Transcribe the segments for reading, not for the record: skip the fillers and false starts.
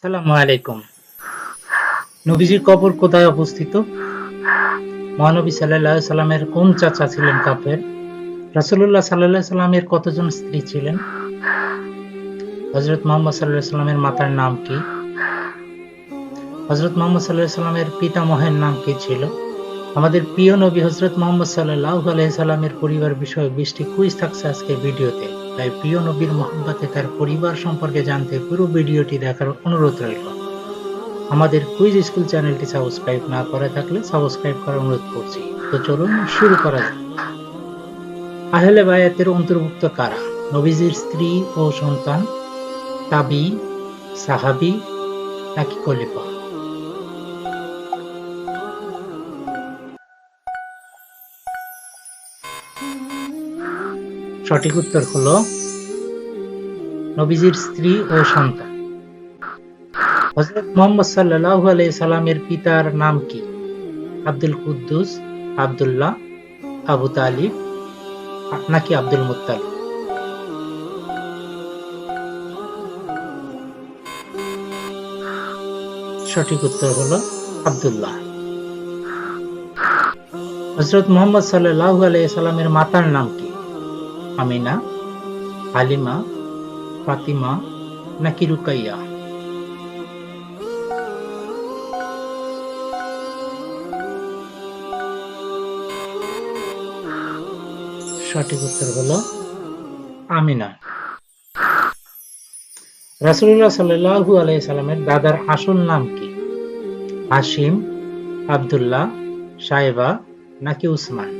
আসসালামু আলাইকুম। নবীজির কবর কোথায় অবস্থিত? মহানবী সাল্লাল্লাহু আলাইহি সাল্লামের কোন চাচা ছিলেন কাফের? রাসূলুল্লাহ সাল্লাল্লাহু আলাইহি সাল্লামের কতজন স্ত্রী ছিলেন? হযরত মুহাম্মদ সাল্লাল্লাহু আলাইহি সাল্লামের মাতার নাম কি? হযরত মুহাম্মদ সাল্লাল্লাহু আলাইহি সাল্লামের পিতামহের নাম কি ছিল? আমাদের প্রিয় নবী হযরত মুহাম্মদ সাল্লাল্লাহু আলাইহি সাল্লামের পরিবার বিষয়ে 20টি কুইজ থাকছে আজকের ভিডিওতে। তাই প্রিয় নবীর মহব্বতে তার পরিবার সম্পর্কে জানতে পুরো ভিডিওটি দেখার অনুরোধ রইল। আমাদের কুইজ স্কুল চ্যানেলটি সাবস্ক্রাইব না করে থাকলে সাবস্ক্রাইব করার অনুরোধ করছি। তো চলুন শুরু করা যাক। আহলে বায়াতের অন্তর্ভুক্ত কারা? নবীজির স্ত্রী ও সন্তান, তাবি, সাহাবী নাকি খলিফা? সঠিক উত্তর হলো নবীজির স্ত্রী ও সন্তান। হযরত মুহাম্মদ সাল্লাল্লাহু আলাইহি সাল্লামের পিতার নাম কি? আব্দুল কুদ্দুস, আব্দুল্লাহ, আবু তালিব নাকি আব্দুল মুত্তালিব? সঠিক উত্তর হলো আব্দুল্লাহ। হযরত মুহাম্মদ সাল্লাল্লাহু আলাইহি সাল্লামের মাতার নাম কি? আমিনা, হালিমা, ফাতিমা নাকি রুকাইয়া? সঠিক উত্তর হলো আমিনা। রাসূলুল্লাহ সাল্লাল্লাহু আলাইহি সাল্লামের দাদার আসল নাম কি? হাশিম, আব্দুল্লাহ, সাইবা নাকি উসমান?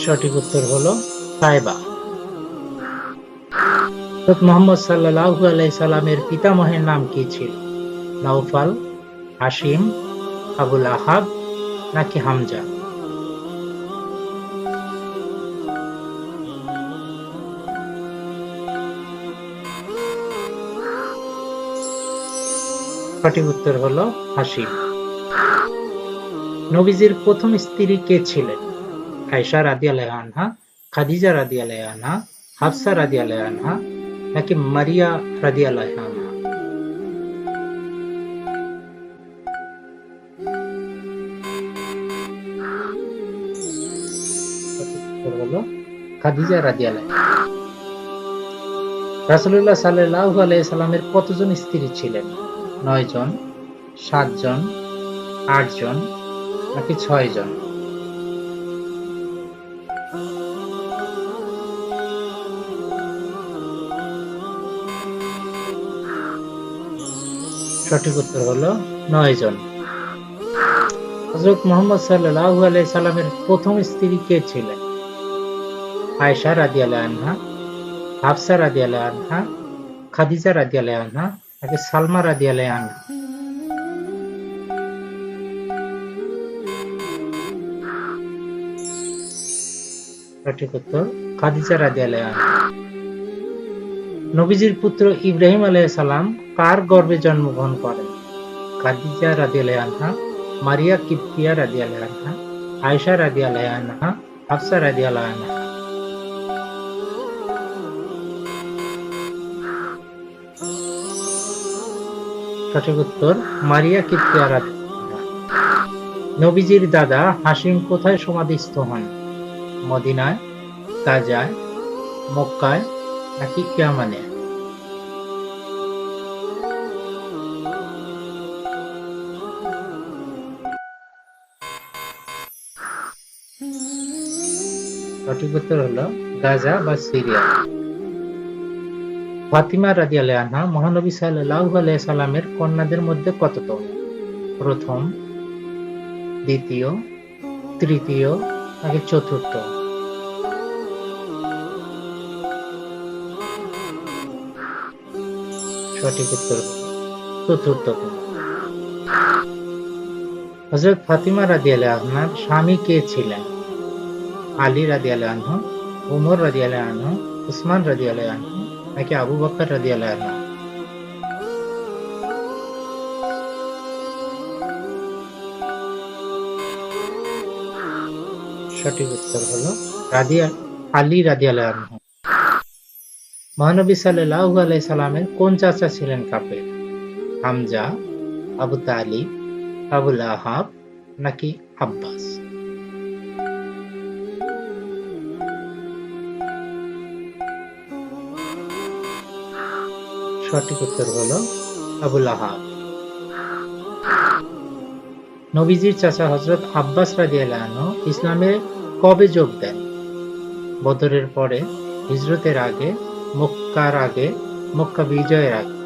সঠিক উত্তর হলো সাইবা। হযরত মুহাম্মদ সাল্লাল্লাহু আলাইহি সাল্লামের পিতামহের নাম কি ছিল? নাওফাল, হাশিম, আবুল আহাব নাকি হামজা? সঠিক উত্তর হলো হাশিম। নবীজির প্রথম স্ত্রী কে ছিলেন? আয়েশা রাদিয়াল্লাহু আনহা, খাদিজা রাদিয়াল্লাহু আনহা, হাফসা রাদিয়াল্লাহু আনহা নাকি মারিয়া রাদিয়াল্লাহু আনহা? সঠিক উত্তর হলো খাদিজা রাদিয়াল্লাহু আনহা। রাসূলুল্লাহ সাল্লাল্লাহু আলাইহি সাল্লামের কতজন স্ত্রী ছিলেন? 9 জন, 7 জন, 8 জন নাকি 6 জন? সঠিক উত্তর হলো 9 জন। হযরত মুহাম্মদ সাল্লাল্লাহু আলাইহি সাল্লামের প্রথম স্ত্রী কে ছিলেন? আয়েশা রাদিয়াল্লাহু আনহা, হাফসা রাদিয়াল্লাহু আনহা, খাদিজা রাদিয়াল্লাহু আনহা নাকি সালমা রাদিয়াল্লাহু আনহা? সঠিক উত্তর খাদিজা রাদিয়াল্লাহু আনহা। নবীজির পুত্র ইব্রাহিম আলাইহিস সালাম কার গর্ভে জন্মগ্রহণ করেন? খাদিজা রাদিয়াল্লাহু আনহা, মারিয়া কিবতিয়া রাদিয়াল্লাহু আনহা, আয়েশা রাদিয়াল্লাহু আনহা, হাফসা রাদিয়াল্লাহু আনহা? সঠিক উত্তর মারিয়া কিবতিয়া রাদিয়াল্লাহু আনহা। নবীজির দাদা হাশিম কোথায় সমাধিস্থ হন? মদিনায়, গাজায়, মক্কায় নাকি ইয়ামানে? সঠিক উত্তর হলো গাজা বা সিরিয়া। ফাতিমা রাদিয়াল্লাহু আনহা মহানবী সাল্লাল্লাহু আলাইহি সাল্লামের কন্যাদের মধ্যে কততম? প্রথম, দ্বিতীয়, তৃতীয় নাকি চতুর্থ? সঠিক উত্তর চতুর্থতম। হযরত ফাতিমা রাদিয়াল্লাহু আনহার স্বামী কে ছিলেন? আলী রাদিয়াল্লাহু আনহু, উমর রাদিয়াল্লাহু আনহু, উসমান রাদিয়াল্লাহু আনহু নাকি আবু বকর রাদিয়াল্লাহু আনহু? সঠিক উত্তর হলো আলী রাদিয়াল্লাহু আনহু। মহানবী সাল্লাল্লাহু আলাইহি সাল্লামের কোন চাচা ছিলেন কাফের? হামজা, আবু তালিব, আবু লাহাব নাকি আব্বাস? সঠিক উত্তর হলো আবু লাহাব। নবীজির চাচা হযরত আব্বাস রাদিয়াল্লাহু আনহু ইসলামে কবে যোগ দেন? বদরের পরে, হিজরতের আগে, মক্কার আগে, মক্কা বিজয়ের আগে?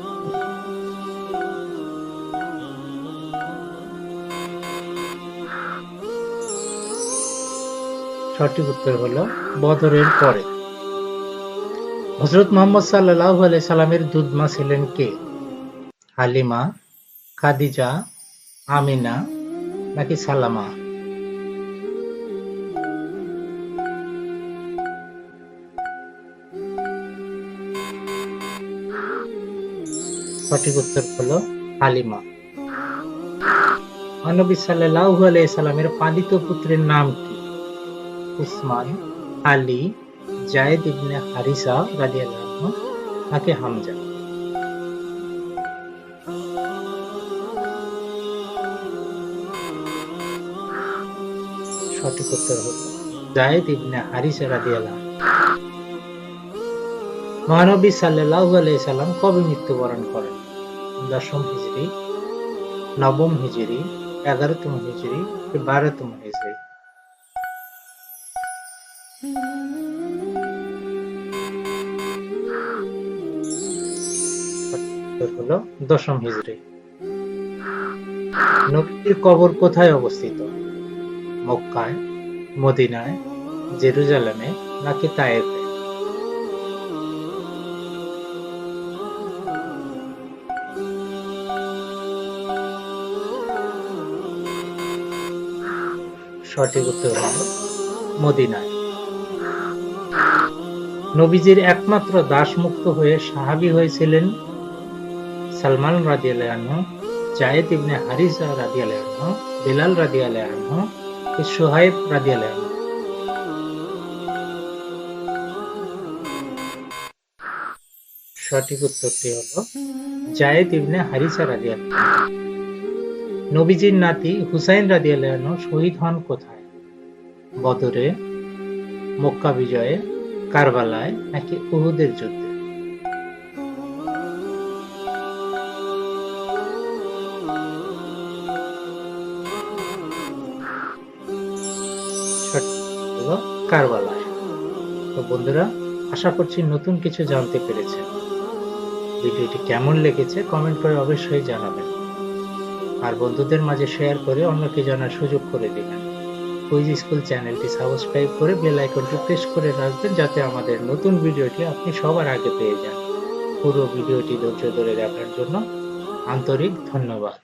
সঠিক উত্তর হলো বদরের পরে। হযরত মুহাম্মদ সাল্লাল্লাহু আলাইহি সাল্লামের দুধমা ছিলেন কে? হালিমা, খাদিজা, আমিনা নাকি সালামা? সঠিক উত্তর হলো হালিমা। নবী সাল্লাল্লাহু আলাইহি সাল্লামের পালিত পুত্রের নাম কি? উসমান, আলী, যায়েদ ইবনে হারিসা রাদিয়াল্লাহু আনহু নাকি হামজা? সঠিক উত্তর হলো যায়েদ ইবনে হারিসা রাদিয়াল্লাহু আনহু। মহানবী সাল্লাল্লাহু আলাইহি সাল্লাম কবে মৃত্যুবরণ করেন? 10ম হিজরি, 9ম হিজরি, 11তম হিজরি, 12তম হিজরি? হলো 10ম হিজরি। নবীর কবর কোথায় অবস্থিত? মক্কায়, মদিনায়, জেরুজালেমে নাকি তায়েফে? সঠিক উত্তর হলো মদিনায়। নবীজির একমাত্র দাসমুক্ত হয়ে সাহাবী হয়েছিলেন সালমান রাদিয়াল্লাহু আনহু, যায়েদ ইবনে হারিসা রাদিয়াল্লাহু আনহু, বিলাল রাদিয়াল্লাহু আনহু, সুহাইব রাদিয়াল্লাহু আনহু? সঠিক উত্তরটি হলো যায়েদ ইবনে হারিসা রাদিয়াল্লাহু আনহু। নবীজির নাতি হুসাইন রাদিয়াল্লাহু আনহু শহীদ হন কোথায়? বদরে, মক্কা বিজয়ে, কারবালায় নাকি উহুদের যুদ্ধে? হলো কারবালায়। তো বন্ধুরা, আশা করছি নতুন কিছু জানতে পেরেছেন। ভিডিওটি কেমন লেগেছে কমেন্ট করে অবশ্যই জানাবেন, আর বন্ধুদের মাঝে শেয়ার করে অন্যকে জানার সুযোগ করে দিবেন। কুইজ স্কুল চ্যানেলটি সাবস্ক্রাইব করে বেল আইকনটি প্রেস করে রাখবেন, যাতে আমাদের নতুন ভিডিওটি আপনি সবার আগে পেয়ে যান। পুরো ভিডিওটি ধৈর্য ধরে দেখার জন্য আন্তরিক ধন্যবাদ।